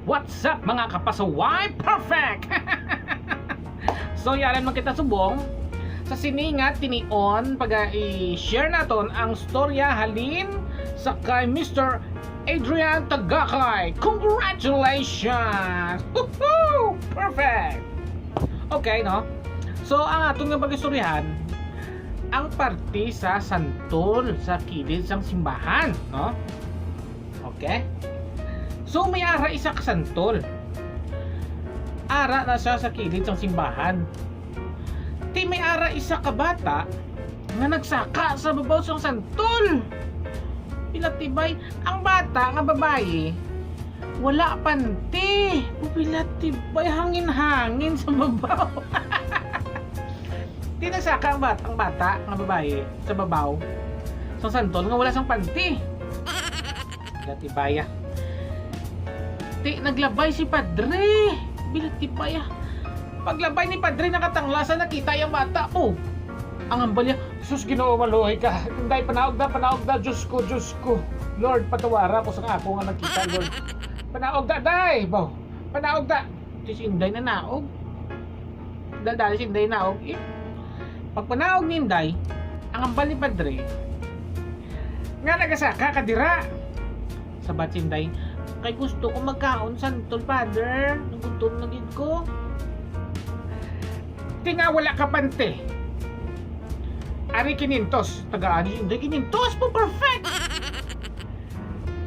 What's up mga kapasaway? Perfect! So yaran man kita subong sa siningat tinion pag i-share naton ang storya halin sa kay Mr. Adrian Tagakay. Congratulations! Woohoo! Perfect! Okay, no? So ang atong nga pag-istoryahan ang party sa santol sa kilid sang simbahan, no? Okay? So may ara isa ka santol. Ara na siya sa kilid sang simbahan. Ti may ara isa ka bata nga nagsaka sa babaw sang santol. Pila tibay ang bata nga babae wala panti. Pila tibay hangin-hangin sa babaw. Ti nagsaka ang bata nga babae sa babaw sang santol nga wala sang panti. Pila tibay. Ti naglabay si padre. Bila tibay. Paglabay ni padre nakatanglasan nakita yung bata. Oh, ang ambalya, sus Ginoo maluhay ka. Inday panaog na, Diyos ko. Lord, patawara ko sa ako nga nakita, Lord. Panaog na, day. Bo, panaog na. Si Inday na naog. Dahil si Inday naog. Eh. Pag panaog ni Inday, ang ambal ni padre, nga nagasaka kadira. Sabat si Inday, kay gusto ko magkaon santol, Father. Nagutom na gid ko. Tinga wala ka pante. Ari kinintos. Tagaan si Inday kinintos po, perfect.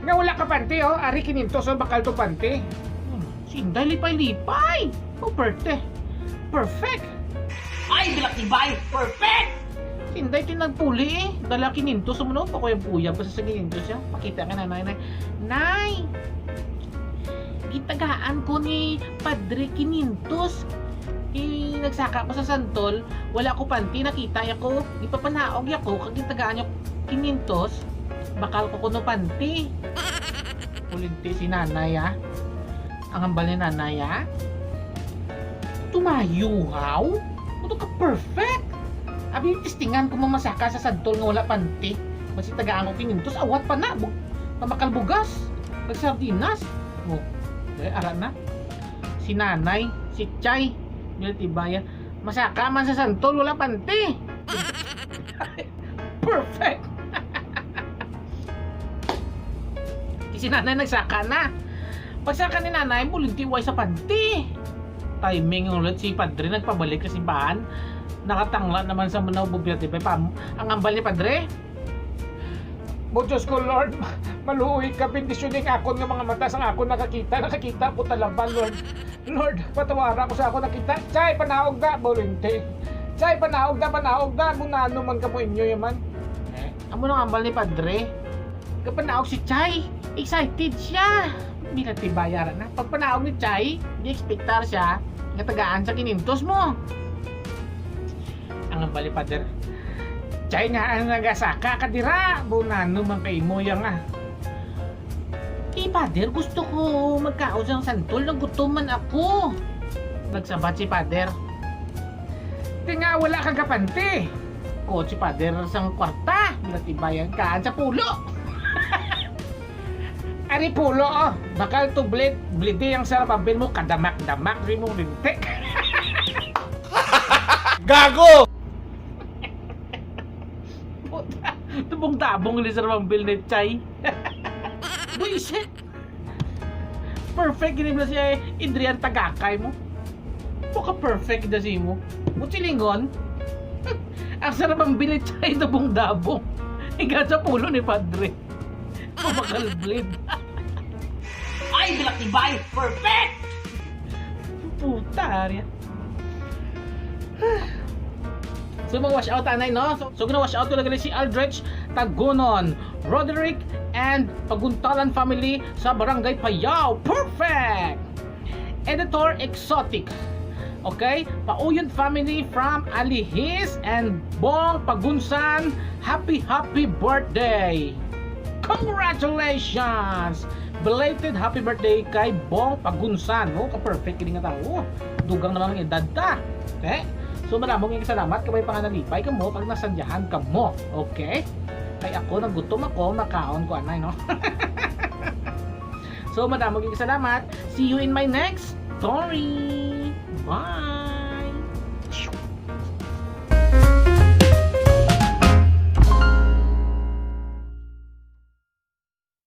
Nga wala ka pante, oh. Ari kinintos, oh. Bakal to pante. Si Inday lipay-lipay. Oh, perte. Perfect. Ay, bilak-tibay! Perfect! Si Inday tinagpuli eh. Dala kinintos. Sumuno pa ko yung puya. Basta sa kinintos siya. Pakita ka na, Nay! Gitagaan ko ni Padre Kinintos. Nagsaka ko sa santol, wala ko panti, nakita ko, ipapanaog ko, kagitagaan yung Kinintos, bakal ko kuno panti. Ulinti si nanay ang hambal ni nanay tumayuhaw, ito ka perfect. Abi testingan ko mamasaka sa santol nga wala panti, basi tagaan ko Kinintos, awat pa na, pamakal bugas, nagsardinas. Oh, ara na. Si nanay, si Chay, tibaya, masaka man sa santol, wala panti. Perfect. Si nanay nagsaka na. Pagsaka ni nanay, bulintiway sa panti. Timing ulit si padre, nagpabalik kasi bahan. Nakatangla naman sa manaw bubya, tibay. Ang ambal ni padre, "Mo Diyos ko, Lord, maluhi ka, bendisyonin ako ng mga mata sa ako nakakita ko talaban, Lord. Lord, patawara ko sa ako nakita. Chay, panaog na, bolinti. Chay, panaog na, munano man ka mo inyo yaman." Amo nang ambal ni padre. Kapanaog si Chay, excited siya. Bila tibayaran na. Pag panaog ni Chay, di expectar siya nga tagaan sa Kinintos mo. Ang ambal ni padre, "Chay nga ang nagasaka kadira, bunano man kay mo yang Pader, gusto ko magkaon ng santol, nagutuman ako." Nagsabat si Pader. "Tinga wala kang kapante." O si Pader sang kwarta, natibayan kaan sa pulo. Ari pulo, oh, bakal to blide ang sarapambil mo, kadamak-damak rin mong lintik. Gago! Tubong-tabong li sarapambil ni Chay. Buisit! Perfect gini mo siya Adrian Tagakay mo. Puka perfect na si mo. Mutilingon. Ang sarap ang bilichay dabong-dabong. Higa sa pulo ni Padre. Pumakal bleed. Ay, bilak-tibay! Perfect! Puta arya. So mag-wash out anay, no? So gina-wash out ko lagi si Aldrich Tagunon, Roderick and Paguntalan family sa Barangay Payao. Perfect! Editor Exotic. Okay? Pauyon family from Alihis and Bong Pagunsan. Happy birthday! Congratulations! Belated happy birthday kay Bong Pagunsan. Oh, ka-perfect kini nga tao. Dugang naman ang edad ta. Okay? So maraming salamat kabay panganalipay ka mo pag nasadyahan ka mo. Okay? Kay ako nagutom ako, makaon ko anay, no? So So, madaming salamat. See you in my next story. Bye!